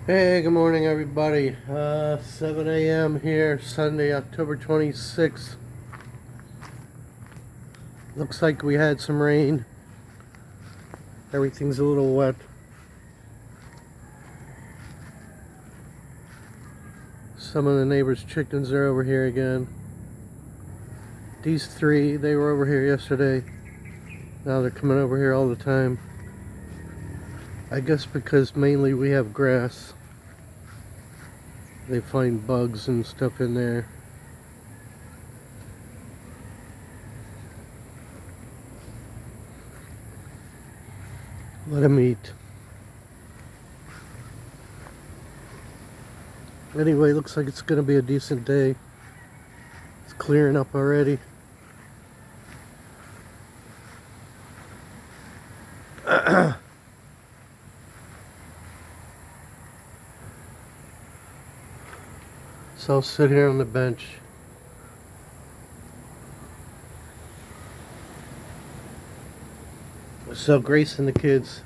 Hey, good morning, everybody. 7 a.m. here, Sunday, October 26th. Looks like we had some rain. Everything's a little wet. Some of the neighbors' chickens are over here again. These three, they were over here yesterday. Now they're coming over here all the time. I guess because mainly we have grass. They find bugs and stuff in there. Let them eat. Anyway, looks like it's going to be a decent day. It's clearing up already. So I'll sit here on the bench. So Grace and the kids,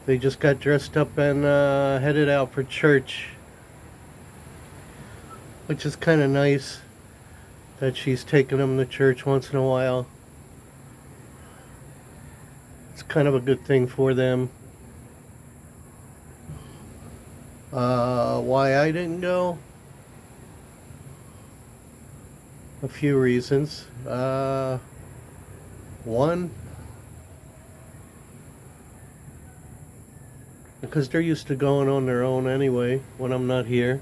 they just got dressed up and headed out for church, which is kind of nice that she's taking them to church once in a while. It's kind of a good thing for them. Why I didn't go? A few reasons. One, because they're used to going on their own anyway when I'm not here.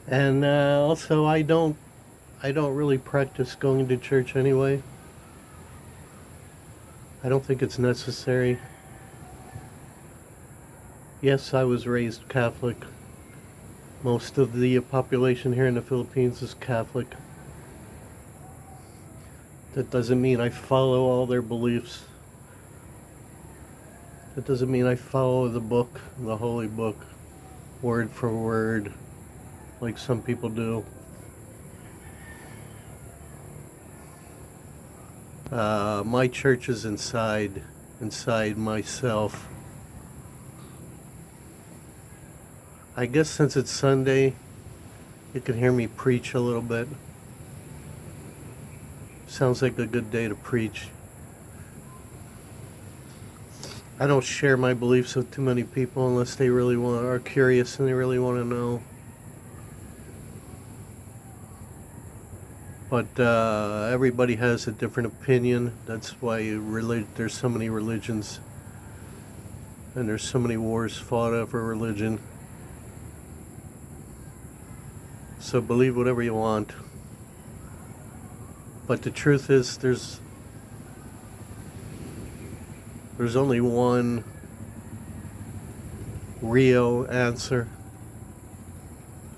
And also I don't really practice going to church anyway. I don't think it's necessary. Yes, I was raised Catholic. Most of the population here in the Philippines is Catholic. That doesn't mean I follow all their beliefs. That doesn't mean I follow the book, the holy book, word for word, like some people do. My church is inside myself. I guess since it's Sunday, you can hear me preach a little bit. Sounds like a good day to preach. I don't share my beliefs with too many people unless they really are curious and they really want to know. But everybody has a different opinion. That's why there's so many religions. And there's so many wars fought over religion. So believe whatever you want. But the truth is, there's only one real answer.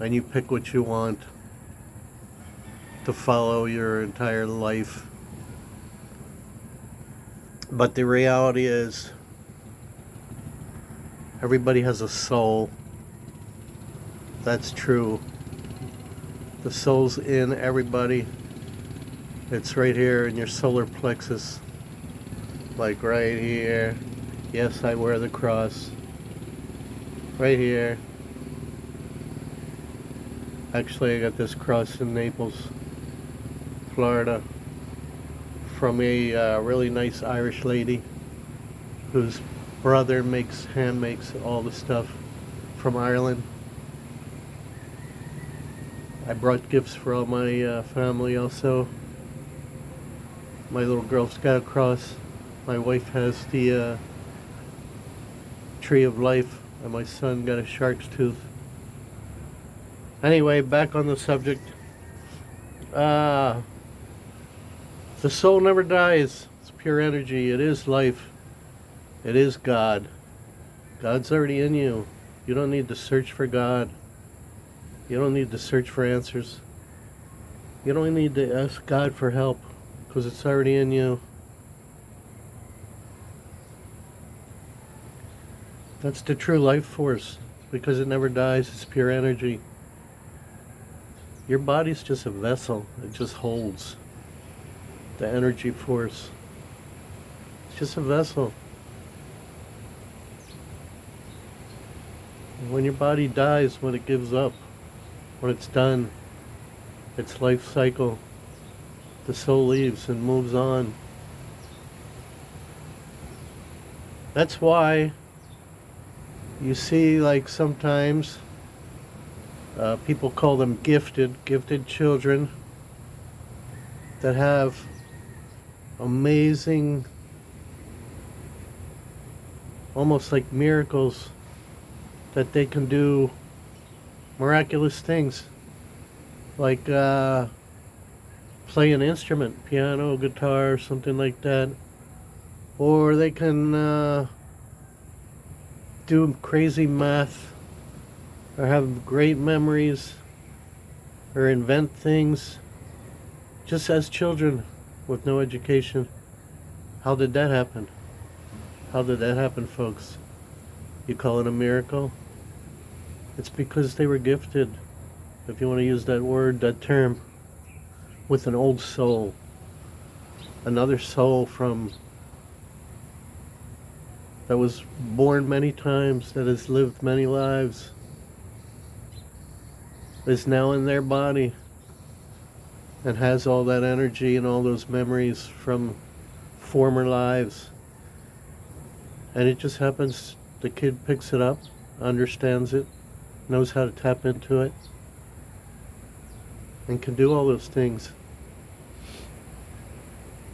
And you pick what you want to follow your entire life. But the reality is, everybody has a soul. That's true. The soul's in everybody. It's right here in your solar plexus. Like right here. Yes, I wear the cross. Right here. Actually, I got this cross in Naples, Florida, from a really nice Irish lady whose brother hand makes all the stuff from Ireland. I brought gifts for all my family also. My little girl's got a cross. My wife has the tree of life, and my son got a shark's tooth. Anyway, back on the subject. The soul never dies. It's pure energy. It is life. It is God. God's already in you. You don't need to search for God. You don't need to search for answers. You don't need to ask God for help, because it's already in you. That's the true life force, because it never dies. It's pure energy. Your body's just a vessel. It just holds the energy force. It's just a vessel. When your body dies, when it gives up, when it's done, its life cycle, the soul leaves and moves on. That's why you see, like, sometimes people call them gifted children that have amazing, almost like miracles, that they can do miraculous things, like play an instrument, piano, guitar, something like that, or they can do crazy math, or have great memories, or invent things just as children with no education. How did that happen? How did that happen, folks? You call it a miracle? It's because they were gifted, if you want to use that word, that term, with an old soul, another soul from that was born many times, that has lived many lives, is now in their body and has all that energy and all those memories from former lives. And it just happens, the kid picks it up, understands it, knows how to tap into it, and can do all those things.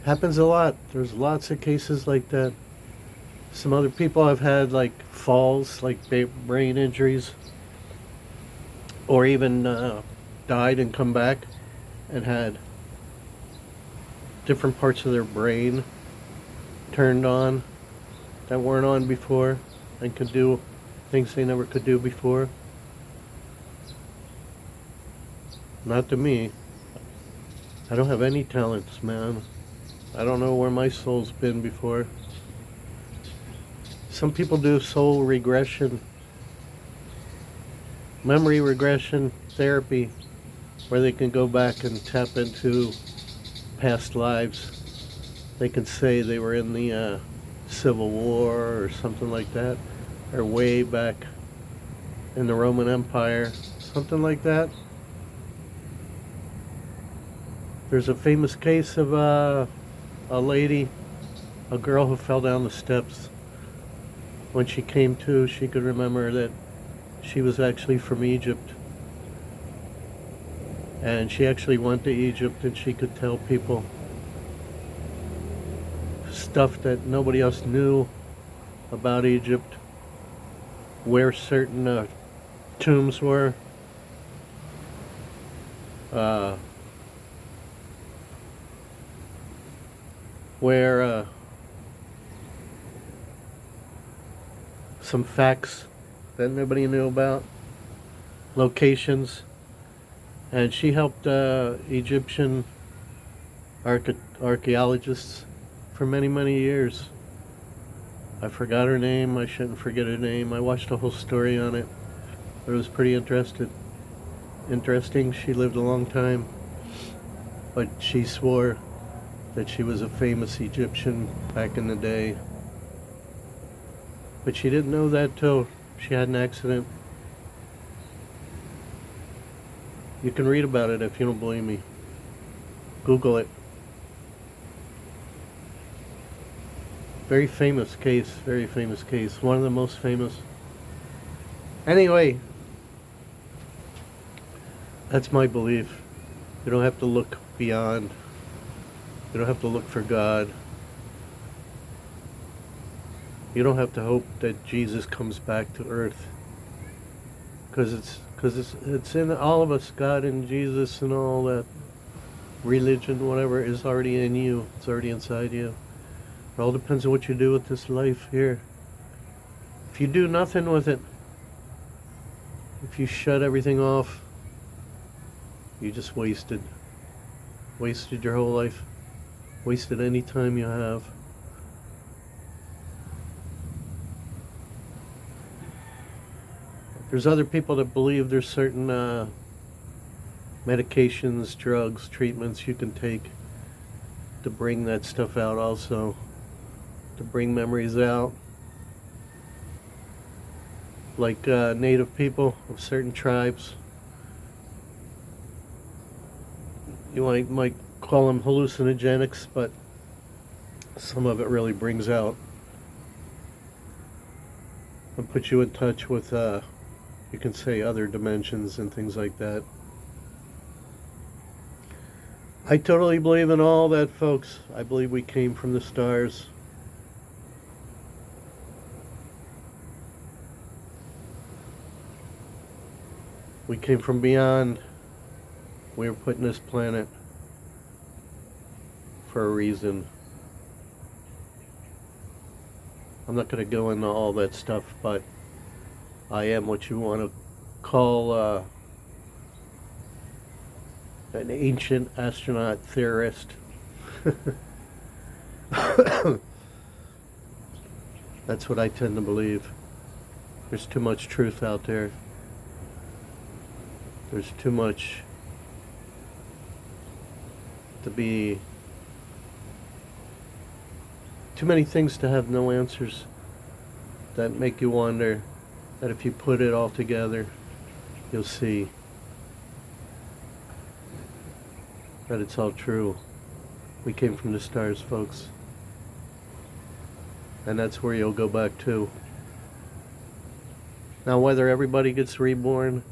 Happens a lot. There's lots of cases like that. Some other people have had, like, falls, like brain injuries, or even died and come back and had different parts of their brain turned on that weren't on before, and could do things they never could do before. Not to me. I don't have any talents, man. I don't know where my soul's been before. Some people do soul regression, memory regression therapy, where they can go back and tap into past lives. They can say they were in the Civil War or something like that, or way back in the Roman Empire, something like that. There's a famous case of a lady, a girl who fell down the steps. When she came to, she could remember that she was actually from Egypt. And she actually went to Egypt, and she could tell people stuff that nobody else knew about Egypt, where certain tombs were, where some facts that nobody knew about, locations. And she helped Egyptian archaeologists for many, many years. I forgot her name. I shouldn't forget her name. I watched a whole story on it. But it was pretty interesting. She lived a long time. But she swore that she was a famous Egyptian back in the day. But she didn't know that till she had an accident. You can read about it if you don't believe me. Google it. Very famous case, very famous case. One of the most famous. Anyway, that's my belief. You don't have to look beyond. You don't have to look for God. You don't have to hope that Jesus comes back to earth. Because it's in all of us. God and Jesus and all that. Religion, whatever, is already in you. It's already inside you. It all depends on what you do with this life here. If you do nothing with it, if you shut everything off, you just wasted your whole life, wasted any time you have. There's other people that believe there's certain medications, drugs, treatments you can take to bring that stuff out also, to bring memories out. Like native people of certain tribes. You might call them hallucinogenics, but some of it really brings out and puts you in touch with, you can say, other dimensions and things like that. I totally believe in all that, folks. I believe we came from the stars. We came from beyond. We were put in this planet for a reason. I'm not going to go into all that stuff, but I am what you want to call an ancient astronaut theorist. That's what I tend to believe. There's too much truth out there. There's too much to be, too many things to have no answers that make you wonder, that if you put it all together, you'll see that it's all true. We came from the stars, folks. And that's where you'll go back to. Now, whether everybody gets reborn,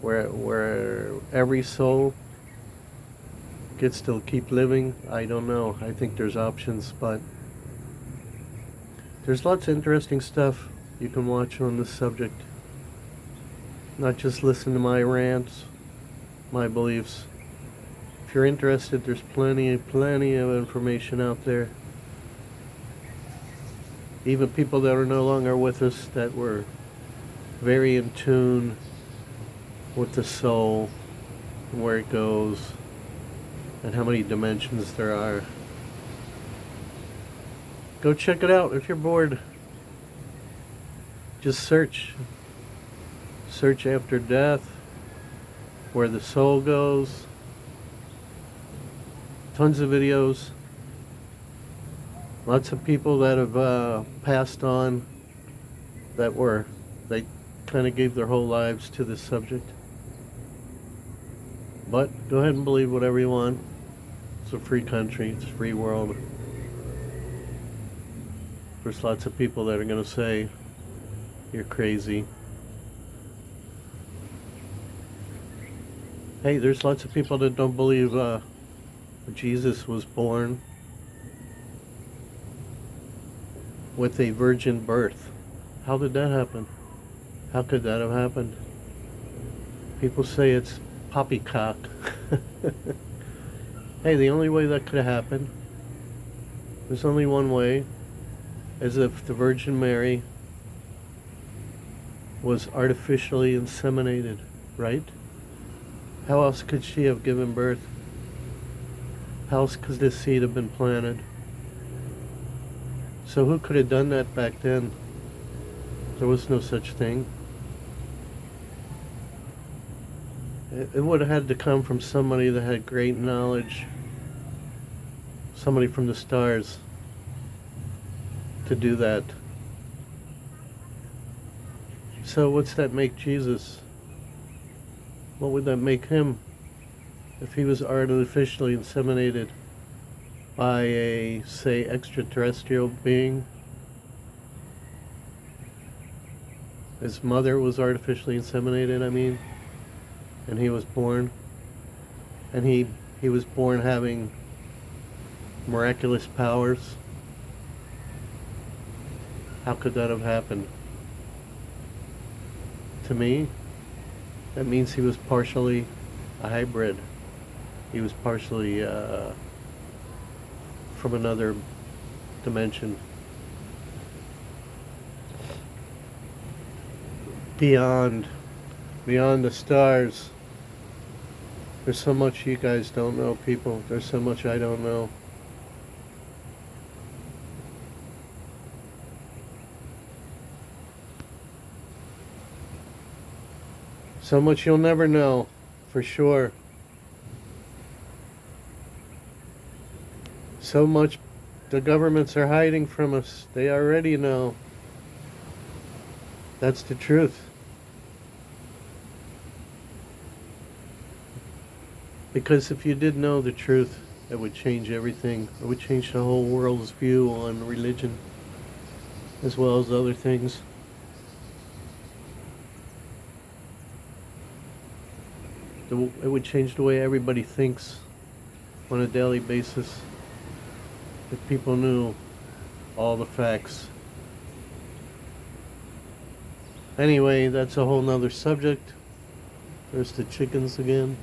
where every soul gets to keep living, I don't know. I think there's options, but there's lots of interesting stuff you can watch on this subject. Not just listen to my rants, my beliefs. If you're interested, there's plenty of information out there. Even people that are no longer with us, that were very in tune with the soul, and where it goes, and how many dimensions there are. Go check it out if you're bored. Just search after death, where the soul goes. Tons of videos. Lots of people that have passed on, they kind of gave their whole lives to this subject. But go ahead and believe whatever you want. It's a free country. It's a free world. There's lots of people that are going to say, you're crazy. Hey, there's lots of people that don't believe Jesus was born with a virgin birth. How did that happen? How could that have happened? People say it's poppycock. Hey, the only way that could have happened, there's only one way, as if the Virgin Mary was artificially inseminated, right? How else could she have given birth? How else could this seed have been planted? So who could have done that back then? There was no such thing. It would have had to come from somebody that had great knowledge, somebody from the stars, to do that. So what's that make Jesus? What would that make him if he was artificially inseminated by a, say, extraterrestrial being? His mother was artificially inseminated, I mean, and he was born. And he was born having miraculous powers. How could that have happened? To me, that means he was partially a hybrid. He was partially from another dimension. Beyond the stars. There's so much you guys don't know, people. There's so much I don't know. So much you'll never know, for sure. So much The governments are hiding from us. They already know. That's the truth. Because if you did know the truth, it would change everything. It would change the whole world's view on religion, as well as other things. It would change the way everybody thinks on a daily basis. If people knew all the facts. Anyway, that's a whole nother subject. There's the chickens again.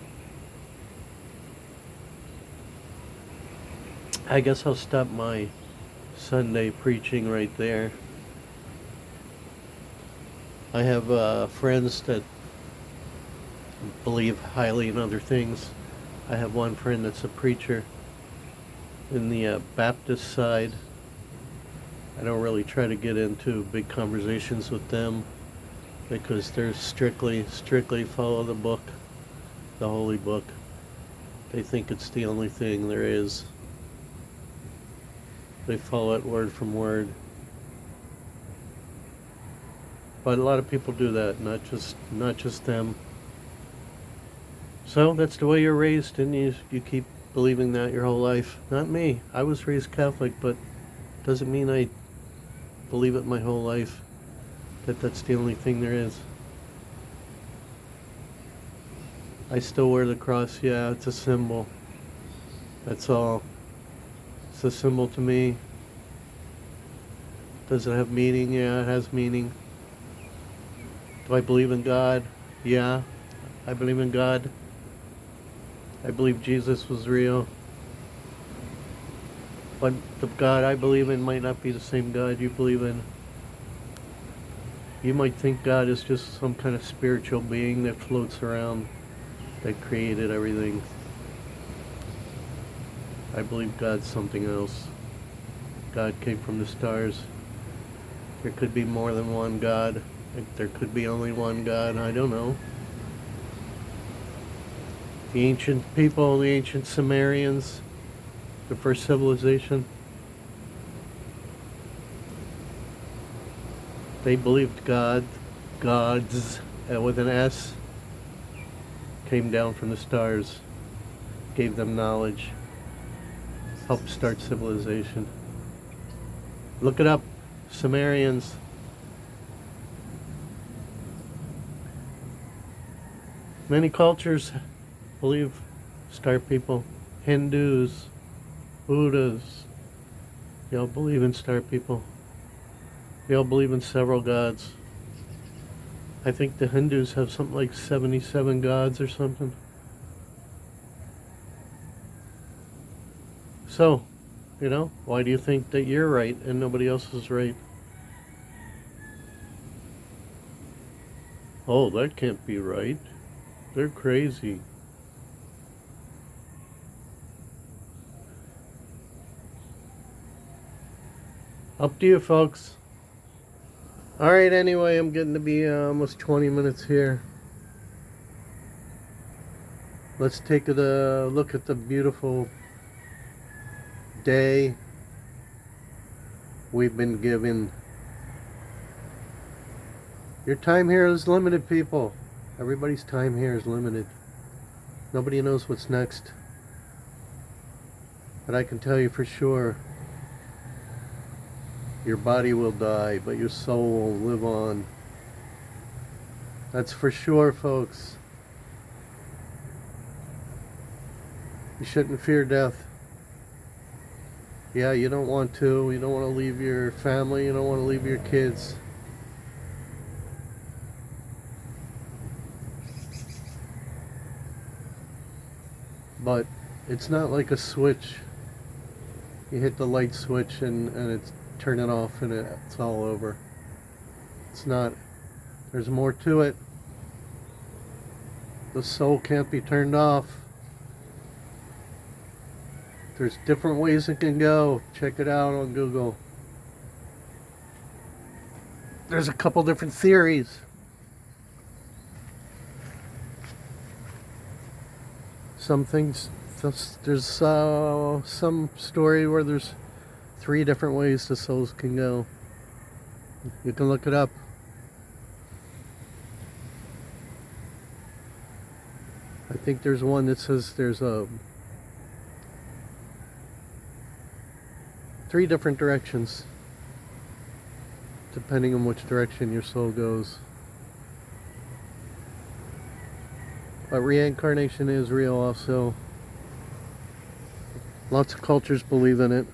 I guess I'll stop my Sunday preaching right there. I have friends that believe highly in other things. I have one friend that's a preacher in the Baptist side. I don't really try to get into big conversations with them because they're strictly follow the book, the holy book. They think it's the only thing there is. They follow it word from word. But a lot of people do that, not just them. So that's the way you're raised, and you keep believing that your whole life. Not me. I was raised Catholic, but doesn't mean I believe it my whole life. That's the only thing there is. I still wear the cross. Yeah, it's a symbol. That's all. It's a symbol to me. Does it have meaning? Yeah, it has meaning. Do I believe in God? Yeah, I believe in God. I believe Jesus was real. But the God I believe in might not be the same God you believe in. You might think God is just some kind of spiritual being that floats around, that created everything. I believe God's something else. God came from the stars. There could be more than one God. There could be only one God. I don't know. The ancient people, the ancient Sumerians, the first civilization, they believed gods with an S, came down from the stars, gave them knowledge, helped start civilization. Look it up, Sumerians. Many cultures believe star people. Hindus, Buddhas, they all believe in star people. They all believe in several gods. I think the Hindus have something like 77 gods or something. So, why do you think that you're right and nobody else is right? Oh, that can't be right. They're crazy. Up to you, folks. Alright, anyway, I'm getting to be almost 20 minutes here. Let's take a look at the beautiful day we've been given. Your time here is limited, people. Everybody's time here is limited. Nobody knows what's next. But I can tell you for sure, your body will die, but your soul will live on. That's for sure, folks. You shouldn't fear death. Yeah, you don't want to. You don't want to leave your family. You don't want to leave your kids. But it's not like a switch. You hit the light switch and it's turn it off and it's all over. It's not. There's more to it. The soul can't be turned off. There's different ways it can go. Check it out on Google. There's a couple different theories. Some things, there's some story where there's 3 different ways the souls can go. You can look it up. I think there's one that says there's 3 different directions, depending on which direction your soul goes. But reincarnation is real also. Lots of cultures believe in it.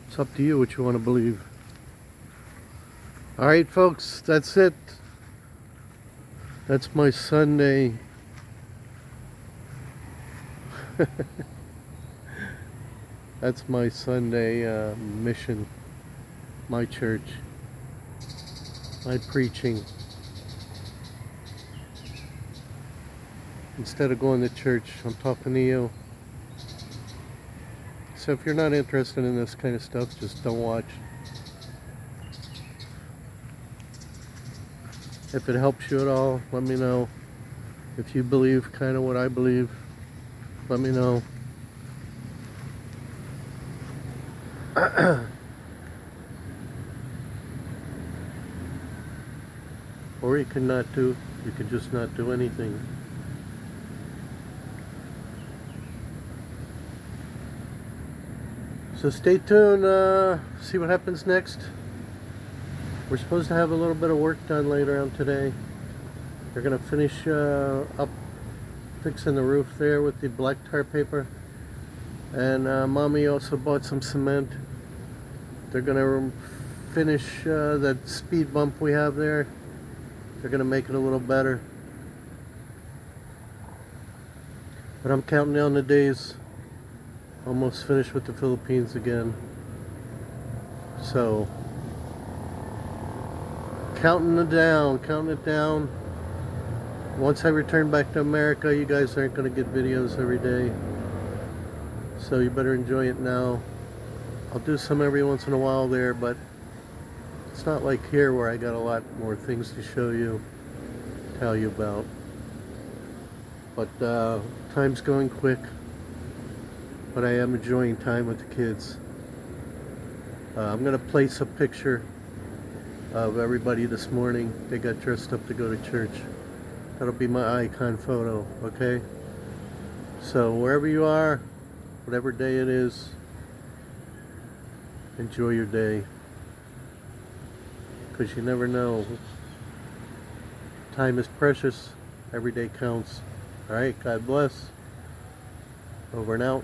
It's up to you what you want to believe. Alright folks, that's it. That's my Sunday. That's my Sunday mission. My church. My preaching. Instead of going to church, I'm talking to you. So if you're not interested in this kind of stuff, just don't watch. If it helps you at all, let me know. If you believe kind of what I believe, let me know. Or you can just not do anything. So stay tuned, see what happens next. We're supposed to have a little bit of work done later on today. They're gonna finish up fixing the roof there with the black tar paper. And Mommy also bought some cement. They're gonna finish that speed bump we have there. They're gonna make it a little better. But I'm counting down the days. Almost finished with the Philippines again. So, counting it down. Once I return back to America, you guys aren't going to get videos every day. So you better enjoy it now. I'll do some every once in a while there, but it's not like here where I got a lot more things to show you, tell you about. But time's going quick. But I am enjoying time with the kids. I'm going to place a picture of everybody this morning. They got dressed up to go to church. That'll be my icon photo, okay? So wherever you are, whatever day it is, enjoy your day. Because you never know. Time is precious. Every day counts. Alright, God bless. Over and out.